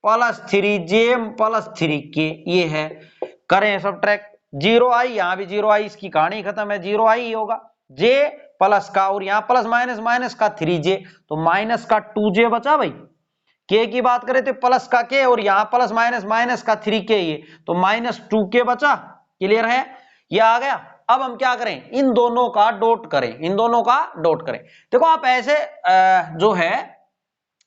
plus 3j plus 3k, ये है। करें सब्ट्रैक्ट, 0i यहां भी 0i, इसकी कहानी खत्म है, 0i ही होगा, j प्लस का और यहां प्लस माइनस माइनस का 3j तो माइनस का 2j बचा भाई। k की बात करें तो प्लस का k और यहां प्लस माइनस माइनस का 3k, ये तो माइनस 2k बचा, क्लियर है, ये आ गया। अब हम क्या करें, इन दोनों का डॉट करें, इन दोनों का डॉट करें। देखो आप ऐसे जो है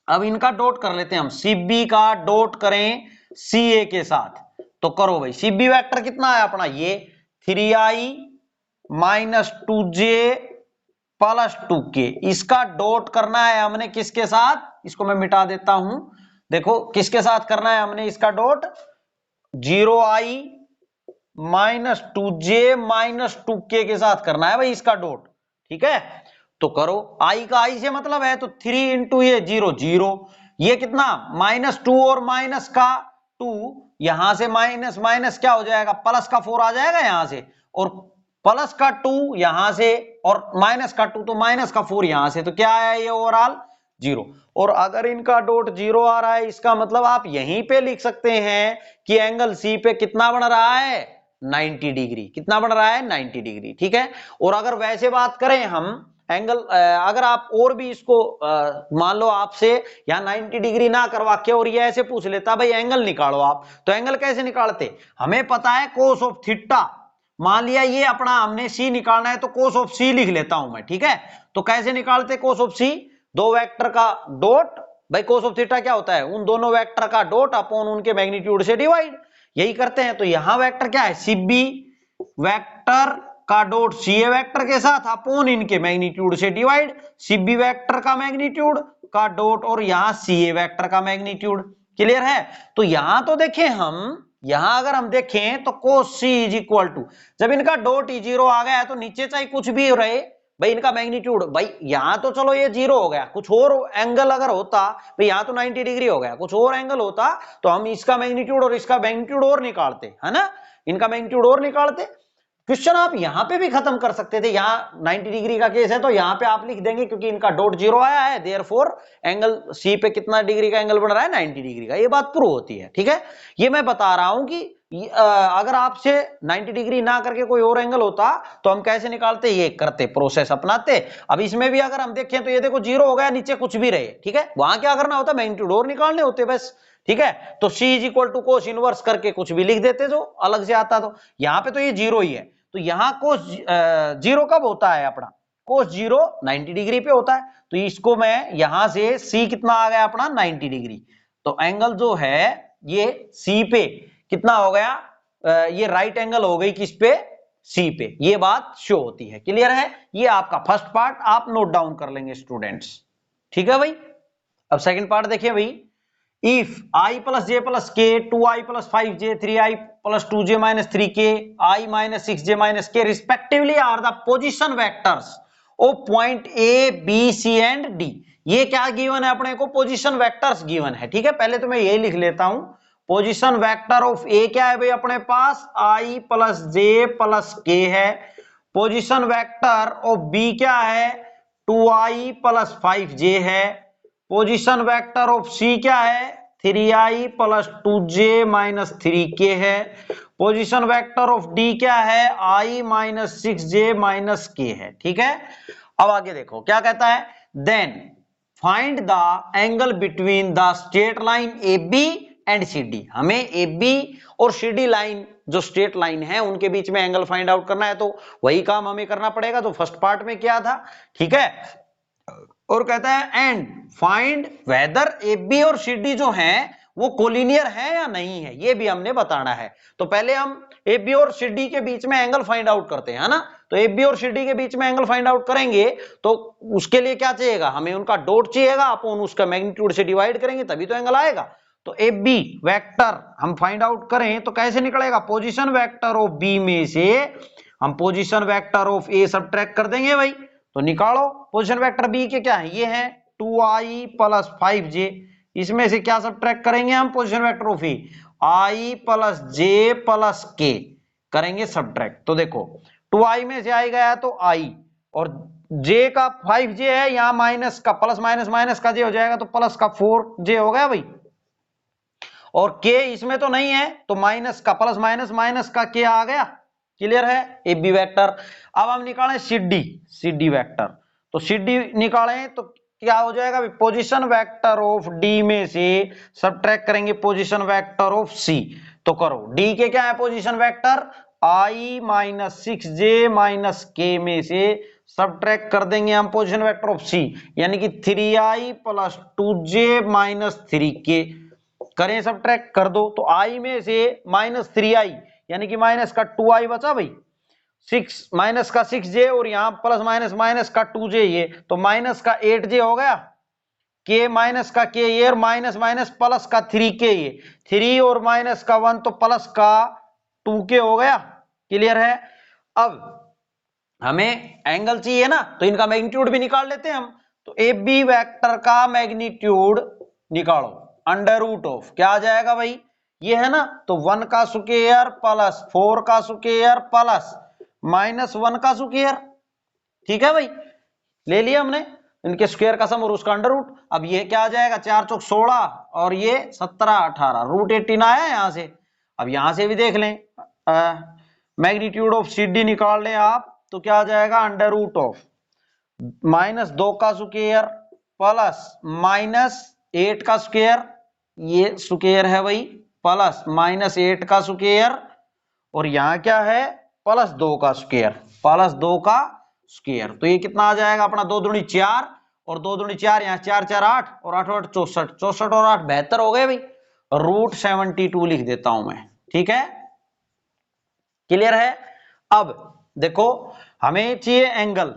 अब इनका डॉट कर लेते हैं हम, CB का डॉट करें CA के साथ, तो करो भाई, CB वेक्टर कितना है अपना ये 3i minus 2j plus 2k, इसका डॉट करना है हमने किसके साथ, इसको मैं मिटा देता हूं, देखो किसके साथ करना है हमने इसका dot 0i minus 2j minus 2k के साथ करना है भाई इसका डॉट, ठीक है। तो करो, i का i से मतलब है तो 3 इंटू ये 0 0, ये कितना -2 और माइनस का 2, यहां से माइनस माइनस क्या हो जाएगा प्लस का 4 आ जाएगा यहां से, और प्लस का 2 यहां से और माइनस का 2 तो माइनस का 4 यहां से, तो क्या आया ये ओवरऑल 0। और अगर इनका डॉट 0 आ रहा है इसका मतलब आप यहीं पे लिख सकते हैं कि एंगल C पे कितना बन रहा है 90 डिग्री, कितना बन रहा है 90 डिग्री, ठीक है। और अगर वैसे बात करें हम एंगल, अगर आप और भी इसको मान लो आपसे यहाँ 90 डिग्री ना करवा के और ये ऐसे पूछ लेता भाई एंगल निकालो आप, तो एंगल कैसे निकालते, हमें पता है कोस ऑफ थीटा मान लिया ये अपना हमने सी निकालना है तो कोस ऑफ सी लिख लेता हूं मैं, ठीक है। तो कैसे निकालते कोस ऑफ सी, दो वेक्टर का डॉट, भाई कोस ऑफ थीटा क्या होता है, उन दोनों वेक्टर का डॉट अपॉन उनके मैग्नीट्यूड से डिवाइड, यही करते हैं। तो यहां वेक्टर क्या है, सीबी वेक्टर का डॉट सीए वेक्टर के साथ अपॉन इनके मैग्नीट्यूड से डिवाइड, सीबी वेक्टर का मैग्नीट्यूड का डॉट और यहां सीए वेक्टर का मैग्नीट्यूड। क्लियर है। तो यहां तो देखें हम, यहां अगर हम देखें तो कोस सी इज इक्वल टू, जब इनका डॉट ही जीरो आ गया है तो नीचे चाहे कुछ भी रहे भाई इनका मैग्नीट्यूड, भाई यहां तो चलो ये जीरो हो गया, कुछ और एंगल अगर होता, भाई यहां तो 90 डिग्री हो गया, कुछ और एंगल होता तो हम इसका मैग्नीट्यूड और इसका मैग्नीट्यूड और निकालते, है ना, इनका मैग्नीट्यूड और निकालते। क्वेश्चन आप यहां पे भी खत्म कर सकते थे, यहां 90 डिग्री का केस है तो यहां पे आप लिख देंगे क्योंकि इनका डॉट जीरो आया है, देयरफॉर एंगल सी पे कितना डिग्री का एंगल बन रहा है, 90 डिग्री का, ये बात प्रूव होती है, ठीक है। ये मैं बता रहा हूं कि अगर आपसे 90 डिग्री ना करके कोई और एंगल होता तो हम कैसे निकालते, ये करते, प्रोसेस अपनाते। अब इसमें भी अगर हम देखें तो ये देखो जीरो हो गया, नीचे कुछ भी रहे, ठीक है, वहां क्या करना होता, मैग्नीट्यूड और निकालने होते बस, ठीक है। तो C is equal to cos inverse करके कुछ भी लिख देते जो अलग से आता, तो यहां पे तो ये जीरो ही है, तो यहां कोस जीरो कब होता है अपना, कोस जीरो 90 डिग्री पे होता है, तो इसको मैं यहां से C कितना आ गया अपना 90 डिग्री, तो एंगल जो है ये C पे कितना हो गया, ये राइट एंगल हो गई किस पे, C पे, ये बात शो होती है। क्लियर है, ये आपका फर्स्ट पार्ट आप नोट डाउन कर लेंगे स्टूडेंट्स, ठीक है भाई। अब सेकंड पार्ट देखिए भाई, if I plus j plus k 2i plus 5j 3i plus 2j minus 3k I minus 6j minus k respectively are the position vectors of point a b c and d, ये क्या given है अपने को, position vectors given है, ठीक है। पहले तो मैं यही लिख लेता हूं, पोजीशन वेक्टर ऑफ ए क्या है भाई अपने पास i plus j plus k है, पोजीशन वेक्टर ऑफ बी क्या है 2i प्लस 5j है, पोजीशन वेक्टर ऑफ सी क्या है 3i plus 2j minus 3k है, पोजीशन वेक्टर ऑफ डी क्या है i minus 6j minus k है, ठीक है। अब आगे देखो क्या कहता है, then find the angle between the straight line A B and C D, हमें ए बी और सी डी लाइन जो स्ट्रेट लाइन है उनके बीच में एंगल फाइंड आउट करना है, तो वही काम हमें करना पड़ेगा जो फर्स्ट पार्ट में किया था, ठीक है। और कहता है and find whether A B और सी डी जो हैं वो कोलिनियर है या नहीं है, ये भी हमने बताना है। तो पहले हम ए बी और सी डी के बीच में एंगल फाइंड आउट करते हैं, है ना। तो ए बी और सी डी के बीच में एंगल फाइंड आउट करेंगे तो उसके लिए क्या चाहिएगा, हमें उनका डॉट चाहिएगा, अपन उसका मैग्नीट्यूड से डिवाइड करेंगे तभी तो एंगल आएगा। तो ए बी वेक्टर हम फाइंड आउट करें तो कैसे निकलेगा, पोजीशन वेक्टर ऑफ बी में से हम position vector of A subtract कर देंगे भाई, तो निकालो पोजीशन वेक्टर बी के क्या है, ये है 2i प्लस 5j, इसमें से क्या सब्ट्रैक्ट करेंगे हम, position vector of A i plus j plus k करेंगे सब्ट्रैक्ट। तो देखो 2i में से आई गया तो i और j का 5j है, यहां माइनस का प्लस माइनस माइनस का j हो जाएगा तो प्लस का 4j हो गया भाई, और k इसमें तो नहीं है तो माइनस का प्लस माइनस माइनस का k आ गया। क्लियर है, ए बी वेक्टर। अब हम निकालें सी डी वेक्टर, तो सी डी निकालें तो क्या हो जाएगा, पोजीशन वेक्टर ऑफ डी में से सब्ट्रैक्ट करेंगे पोजीशन वेक्टर ऑफ सी, तो करो डी के क्या है position vector i minus 6j minus k में से सब्ट्रैक्ट कर देंगे हम पोजीशन वेक्टर ऑफ सी, यानी कि 3i plus 2j minus 3k, करें सब्ट्रैक्ट कर दो तो i में से माइनस 3i यानी कि माइनस का 2i बचा भाई, 6 माइनस का 6j और यहां प्लस माइनस माइनस का 2j, ये तो माइनस का 8j हो गया, k माइनस का k ये और माइनस माइनस प्लस का 3k, ये 3 और माइनस का 1 तो प्लस का 2k हो गया। क्लियर है। अब हमें एंगल चाहिए ना तो इनका मैग्नीट्यूड भी निकाल लेते हैं हम, तो ए बी वेक्टर का मैग्नीट्यूड निकालो अंडर रूट ऑफ क्या आ जाएगा भाई, ये है ना, तो 1 का स्क्वायर प्लस 4 का स्क्वायर प्लस माइनस 1 का स्क्वायर, ठीक है भाई, ले लिया हमने इनके स्क्वायर का सम और उसका अंडर रूट। अब ये क्या आ जाएगा 4 चौक 16 और ये 17 18 रूट 18 आया यहां से। अब यहां से भी देख लें मैग्नीट्यूड ऑफ सी डी निकाल लें आप, तो क्या आ जाएगा अंडर रूट ऑफ माइनस 2 का स्क्वायर प्लस माइनस 8 का स्क्वायर, ये स्क्वायर है भाई, प्लस माइनस 8 का स्क्वायर और यहां क्या है प्लस 2 का स्क्वायर, प्लस 2 का स्क्वायर। तो ये कितना आ जाएगा अपना 2 दूनी 4 और 2 दूनी 4, यहाँ 4 4 8 और 8 8 64, 64 और 8 72 हो गए भाई। √72 लिख देता हूं मैं, ठीक है, क्लियर है। अब देखो हमें चाहिए एंगल,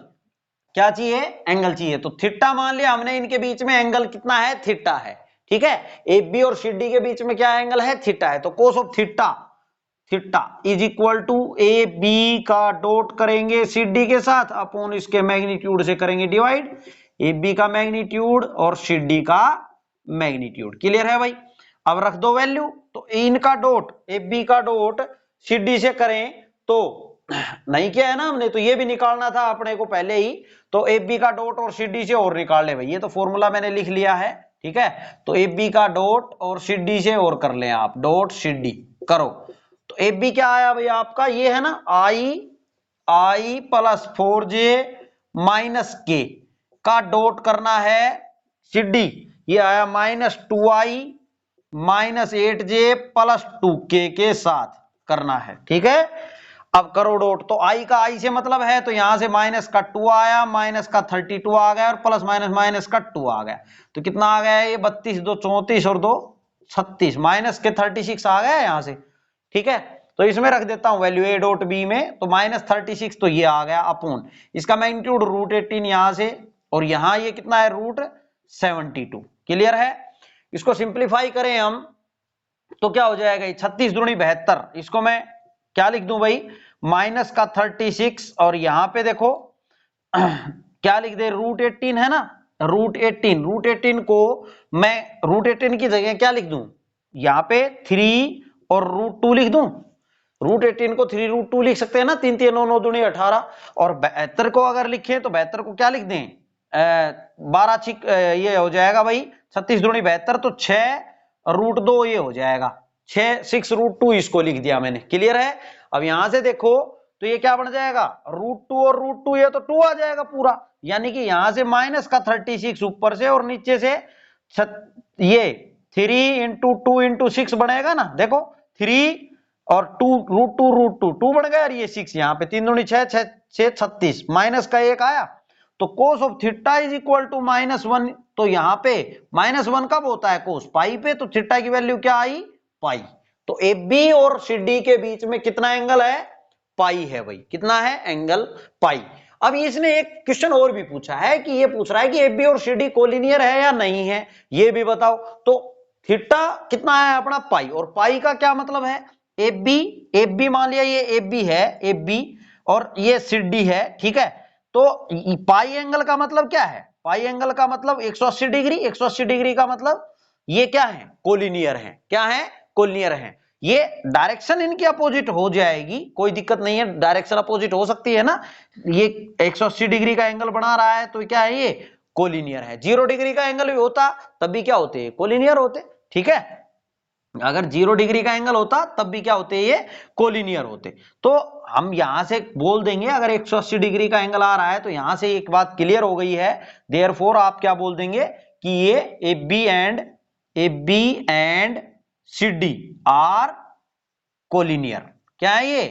क्या चाहिए, एंगल चाहिए। तो थीटा मान लिया हमने, इनके बीच में एंगल कितना है, थीटा है, ठीक है। ए बी और सी डी के बीच में क्या एंगल है, थीटा है। तो cos of theta, theta is equal to A B का डॉट करेंगे सी डी के साथ अपॉन इसके मैग्नीट्यूड से करेंगे डिवाइड, ए बी का मैग्नीट्यूड और सी डी का मैग्नीट्यूड, क्लियर है भाई। अब रख दो वैल्यू, तो इनका डॉट ए बी का डॉट सी डी से करें तो नहीं किया है ना हमने, तो ये भी निकालना था अपने को पहले ही। तो ए बी का डॉट और सी डी से और निकाल ले भाई, ये तो फॉर्मूला मैंने लिख लिया है, ठीक है। तो ए बी का डॉट और सी डी से और कर लें आप, डॉट सी डी करो। तो ए बी क्या आया भाई आपका, ये है ना आई प्लस 4j माइनस के का डॉट करना है सी डी, ये आया -2i minus 8j plus 2k के साथ करना है, ठीक है। अब करो डॉट, तो i का i से मतलब है, तो यहां से माइनस का 2 आया, माइनस का 32 आ गया और प्लस माइनस माइनस का 2 आ गया। तो कितना आ गया ये 32 2 34 और 2 36, माइनस के 36 आ गया यहां से, ठीक है। तो इसमें रख देता हूं वैल्यू a डॉट b में, तो -36 तो ये आ गया अपॉन इसका मैग्नीट्यूड √18 यहां से, और यहां ये कितना है √72, क्लियर है। इसको सिंप्लीफाई करें हम तो क्या हो जाएगा, 36 दूनी 72, इसको मैं क्या लिख दूं भाई, माइनस का 36 और यहां पे देखो क्या लिख दे, √18 है ना, √18 को मैं √18 की जगह क्या लिख दूं, यहां पे 3 और √2 लिख दूं। √18 को 3 √2 लिख सकते हैं ना, 3 3 9 9 दूनी 18, और 72 को अगर लिखे तो 72 को क्या लिख दें, 12 छिक ये हो जाएगा भाई 36 दूनी 72, तो 6 √2 ये हो जाएगा, 6 √2 इसको लिख दिया मैंने, क्लियर है। अब यहां से देखो तो ये क्या बन जाएगा, √2 और √2 ये तो 2 आ जाएगा पूरा, यानी कि यहां से माइनस का 36 ऊपर से और नीचे से ये 3 × 2 × 6 बनेगा ना, देखो 3 और 2 √2 2 बन गया, और ये 6 यहाँ पे 3 दूनी 6 6 6 36, माइनस का 1 आया, तो cos of theta is equal to -1। तो यहाँ पे -1 कब होता है, कोस पाई पे, तो थीटा की वैल्यू क्या आई, पाई। तो ए बी और सी डी के बीच में कितना एंगल है, पाई है भाई, कितना है, एंगल पाई। अब इसने एक क्वेश्चन और भी पूछा है कि ये पूछ रहा है कि ए बी और सी डी कोलिनियर है या नहीं है, ये भी बताओ। तो थीटा कितना है अपना, पाई, और पाई का क्या मतलब है, ए बी मान लिया ये ए बी है, ए बी और ये सी डी है, ठीक है। तो पाई एंगल का मतलब क्या है, पाई एंगल का मतलब 180 डिग्री, 180 डिग्री का मतलब ये क्या है, कोलिनियर है, क्या है, कोलिनियर है। ये डायरेक्शन इनकी अपोजिट हो जाएगी, कोई दिक्कत नहीं है, डायरेक्शन अपोजिट हो सकती है ना, ये 180 डिग्री का एंगल बना रहा है तो क्या है, ये कोलिनियर है। 0 डिग्री का एंगल भी होता तब भी क्या होते, कोलिनियर होते, ठीक है। अगर 0 डिग्री का एंगल होता तब भी क्या होते, ये कोलिनियर होते। तो हम यहां से बोल देंगे, अगर 180 डिग्री का एंगल आ रहा है तो यहां से एक बात क्लियर हो गई है, देयरफॉर आप क्या बोल देंगे कि ये A B and C D are collinear, क्या है ये,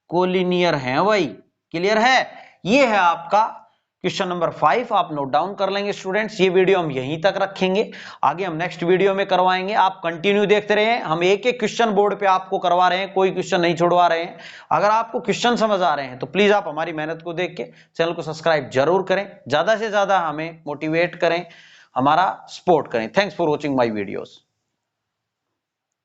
कोलिनियर है भाई, क्लियर है। ये है आपका क्वेश्चन नंबर 5, आप नोट डाउन कर लेंगे स्टूडेंट्स। ये वीडियो हम यहीं तक रखेंगे, आगे हम नेक्स्ट वीडियो में करवाएंगे। आप कंटिन्यू देखते रहे, हम एक एक क्वेश्चन बोर्ड पे आपको करवा रहे हैं, कोई क्वेश्चन नहीं छोड़वा रहे हैं। अगर आपको क्वेश्चन समझ आ रहे हैं तो प्लीज आप हमारी मेहनत को देख के चैनल को सब्सक्राइब जरूर करें, ज्यादा से ज्यादा हमें मोटिवेट करें, हमारा सपोर्ट करें। Thanks for watching my videos.